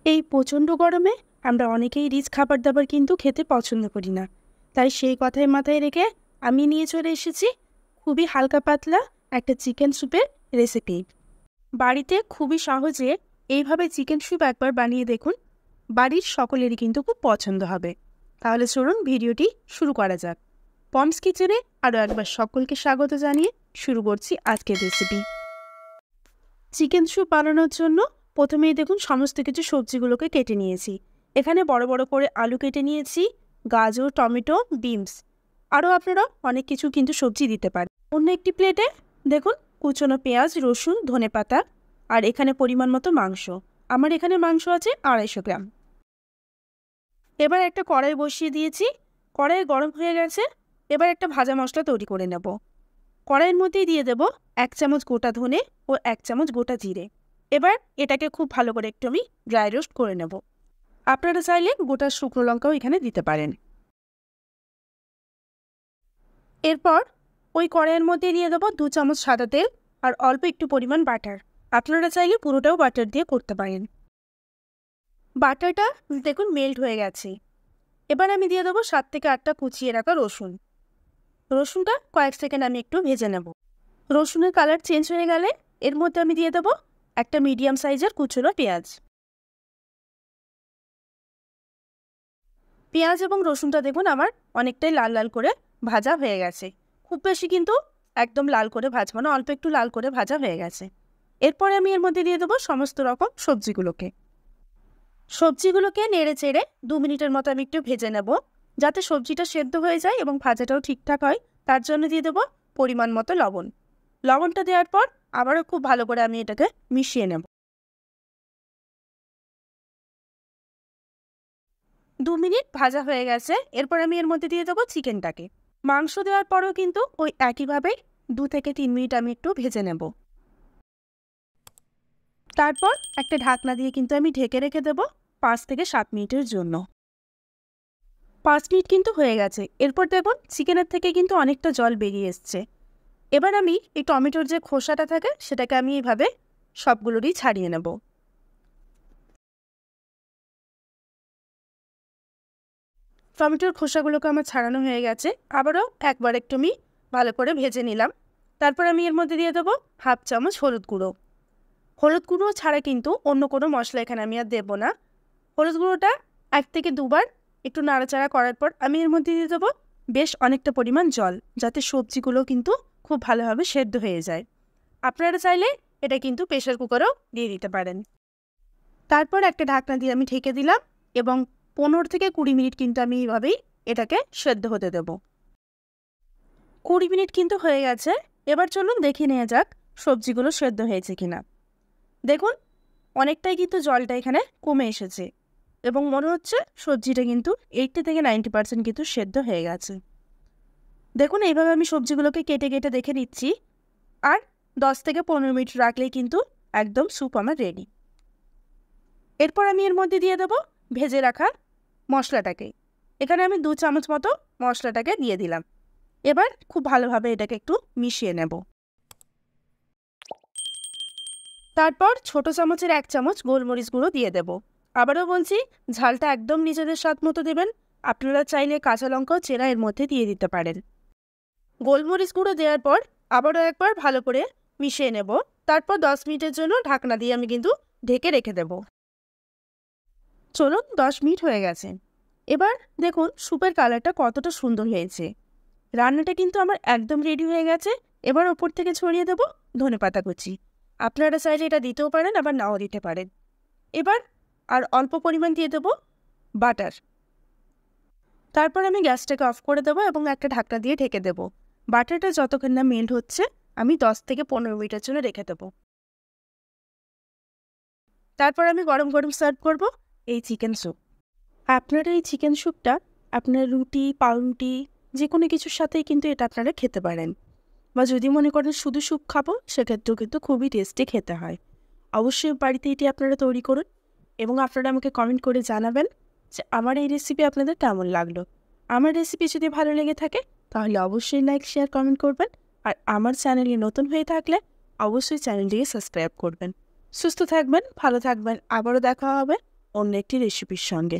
এই প্রচণ্ড গরমে আমরা অনেকেই রিচ খাবার দাবার কিন্তু খেতে পছন্দ করি না। তাই সেই কথাই মাথায় রেখে আমি নিয়ে চলে এসেছি খুবই হালকা পাতলা একটা চিকেন স্যুপের রেসিপি। বাড়িতে খুবই সহজে এইভাবে চিকেন স্যুপ একবার বানিয়ে দেখুন, বাড়ির সকলেরই কিন্তু খুব পছন্দ হবে। তাহলে চলুন ভিডিওটি শুরু করা যাক। পমস কিচেনে আরও একবার সকলকে স্বাগত জানিয়ে শুরু করছি আজকের রেসিপি। চিকেন স্যুপ বানানোর জন্য প্রথমেই দেখুন সমস্ত কিছু সবজিগুলোকে কেটে নিয়েছি। এখানে বড় বড় করে আলু কেটে নিয়েছি, গাজর, টমেটো, বিনস, আরও আপনারা অনেক কিছু কিন্তু সবজি দিতে পারেন। অন্য একটি প্লেটে দেখুন কুচনো পেঁয়াজ, রসুন, ধনেপাতা আর এখানে পরিমাণ মতো মাংস। আমার এখানে মাংস আছে 250 গ্রাম। এবার একটা কড়াই বসিয়ে দিয়েছি, কড়াই গরম হয়ে গেছে। এবার একটা ভাজা মশলা তৈরি করে নেব। কড়াইয়ের মধ্যেই দিয়ে দেব 1 চামচ গোটা ধনে ও 1 চামচ গোটা জিরে। এবার এটাকে খুব ভালো করে একটু আমি ড্রাই রোস্ট করে নেব। আপনারা চাইলে গোটা শুকনো লঙ্কাও এখানে দিতে পারেন। এরপর ওই কড়াইয়ের মধ্যে দিয়ে দেবো 2 চামচ সাদা তেল আর অল্প একটু পরিমাণ বাটার। আপনারা চাইলে পুরোটাও বাটার দিয়ে করতে পারেন। বাটারটা দেখুন মেল্ট হয়ে গেছে। এবার আমি দিয়ে দেবো 7 থেকে 8টা কুচিয়ে রাখা রসুন। রসুনটা কয়েক সেকেন্ড আমি একটু ভেজে নেব। রসুনের কালার চেঞ্জ হয়ে গেলে এর মধ্যে আমি দিয়ে দেবো একটা মিডিয়াম সাইজের কুচনো পেঁয়াজ। পেঁয়াজ এবং রসুনটা দেখুন আমার অনেকটাই লাল লাল করে ভাজা হয়ে গেছে। খুব বেশি কিন্তু একদম লাল করে ভাজবো না, অল্প একটু লাল করে ভাজা হয়ে গেছে। এরপরে আমি এর মধ্যে দিয়ে দেবো সমস্ত রকম সবজিগুলোকে নেড়ে চেড়ে 2 মিনিটের মতো আমি একটু ভেজে নেব, যাতে সবজিটা সেদ্ধ হয়ে যায় এবং ভাজাটাও ঠিকঠাক হয়। তার জন্য দিয়ে দেবো পরিমাণ মতো লবণ। লবণটা দেওয়ার পর আবারও খুব ভালো করে আমি এটাকে মিশিয়ে নেব। 2 মিনিট ভাজা হয়ে গেছে। এরপর আমি এর মধ্যে দিয়ে দেবো চিকেনটাকে। মাংস দেওয়ার পরেও কিন্তু ওই একইভাবেই 2 থেকে 3 মিনিট আমি একটু ভেজে নেব। তারপর একটা ঢাকনা দিয়ে কিন্তু আমি ঢেকে রেখে দেবো 5 থেকে 7 মিনিটের জন্য। 5 মিনিট কিন্তু হয়ে গেছে। এরপর দেখুন চিকেনের থেকে কিন্তু অনেকটা জল বেরিয়ে এসছে। এবার আমি এই টমেটোর যে খোসাটা থাকে সেটাকে আমি এইভাবে সবগুলোরই ছাড়িয়ে নেব। টমেটোর খোসাগুলোকে আমার ছাড়ানো হয়ে গেছে। আবারও একবার একটু আমি ভালো করে ভেজে নিলাম। তারপর আমি এর মধ্যে দিয়ে দেবো 1/2 চামচ হলুদ গুঁড়ো। হলুদ গুঁড়ো ছাড়া কিন্তু অন্য কোনো মশলা এখানে আমি আর দেবো না। হলুদ গুঁড়োটা 1 থেকে 2 বার একটু নাড়াচাড়া করার পর আমি এর মধ্যে দিয়ে দেবো বেশ অনেকটা পরিমাণ জল, যাতে সবজিগুলো কিন্তু খুব ভালোভাবে সেদ্ধ হয়ে যায়। আপনারা চাইলে এটা কিন্তু প্রেসার কুকারেও দিয়ে দিতে পারেন। তারপর একটা ঢাকনা দিয়ে আমি ঢেকে দিলাম এবং 15 থেকে 20 মিনিট কিন্তু আমি এইভাবেই এটাকে সেদ্ধ হতে দেব। 20 মিনিট কিন্তু হয়ে গেছে। এবার চলুন দেখে নেওয়া যাক সবজিগুলো সেদ্ধ হয়েছে কিনা। দেখুন অনেকটাই কিন্তু জলটা এখানে কমে এসেছে এবং মনে হচ্ছে সবজিটা কিন্তু 80 থেকে 90% কিন্তু সেদ্ধ হয়ে গেছে। দেখুন এইভাবে আমি সবজিগুলোকে কেটে কেটে দেখে নিচ্ছি, আর 10 থেকে 15 মিনিট রাখলেই কিন্তু একদম স্যুপ আমার রেডি। এরপর আমি এর মধ্যে দিয়ে দেবো ভেজে রাখা মশলাটাকে। এখানে আমি 2 চামচ মতো মশলাটাকে দিয়ে দিলাম। এবার খুব ভালোভাবে এটাকে একটু মিশিয়ে নেব। তারপর ছোট চামচের 1 চামচ গোলমরিচ গুঁড়ো দিয়ে দেব। আবারও বলছি, ঝালটা একদম নিজেদের স্বাদ মতো দেবেন। আপনারা চাইলে কাঁচা লঙ্কাও চেরা এর মধ্যে দিয়ে দিতে পারেন। গোলমরিচ গুঁড়ো দেওয়ার পর আবারও একবার ভালো করে মিশিয়ে নেব। তারপর 10 মিনিটের জন্য ঢাকনা দিয়ে আমি কিন্তু ঢেকে রেখে দেব। চলুন 10 মিনিট হয়ে গেছে। এবার দেখুন স্যুপের কালারটা কতটা সুন্দর হয়েছে। রান্নাটা কিন্তু আমার একদম রেডি হয়ে গেছে। এবার ওপর থেকে ছড়িয়ে দেব ধনেপাতা কুচি। আপনারা চাইলে এটা দিতেও পারেন, আবার নাও দিতে পারেন। এবার আর অল্প পরিমাণ দিয়ে দেব বাটার। তারপর আমি গ্যাসটাকে অফ করে দেবো এবং একটা ঢাকনা দিয়ে ঢেকে দেব। বাটারটা যতক্ষণ না মেল্ট হচ্ছে আমি 10 থেকে 15 মিনিটের জন্য রেখে দেবো। তারপর আমি গরম গরম সার্ভ করব এই চিকেন স্যুপ। আপনারা এই চিকেন স্যুপটা আপনার রুটি, পাউরুটি যে কোনো কিছুর সাথেই কিন্তু এটা আপনারা খেতে পারেন, বা যদি মনে করেন শুধু স্যুপ খাবো সেক্ষেত্রেও কিন্তু খুবই টেস্টি খেতে হয়। অবশ্যই বাড়িতে এটি আপনারা তৈরি করুন এবং আপনারা আমাকে কমেন্ট করে জানাবেন যে আমার এই রেসিপি আপনাদের কেমন লাগলো। আমার রেসিপি যদি ভালো লেগে থাকে তাহলে অবশ্যই লাইক, শেয়ার, কমেন্ট করবেন। আর আমার চ্যানেলে নতুন হয়ে থাকলে অবশ্যই চ্যানেলটিকে সাবস্ক্রাইব করবেন। সুস্থ থাকবেন, ভালো থাকবেন। আবারও দেখা হবে অন্য একটি রেসিপির সঙ্গে।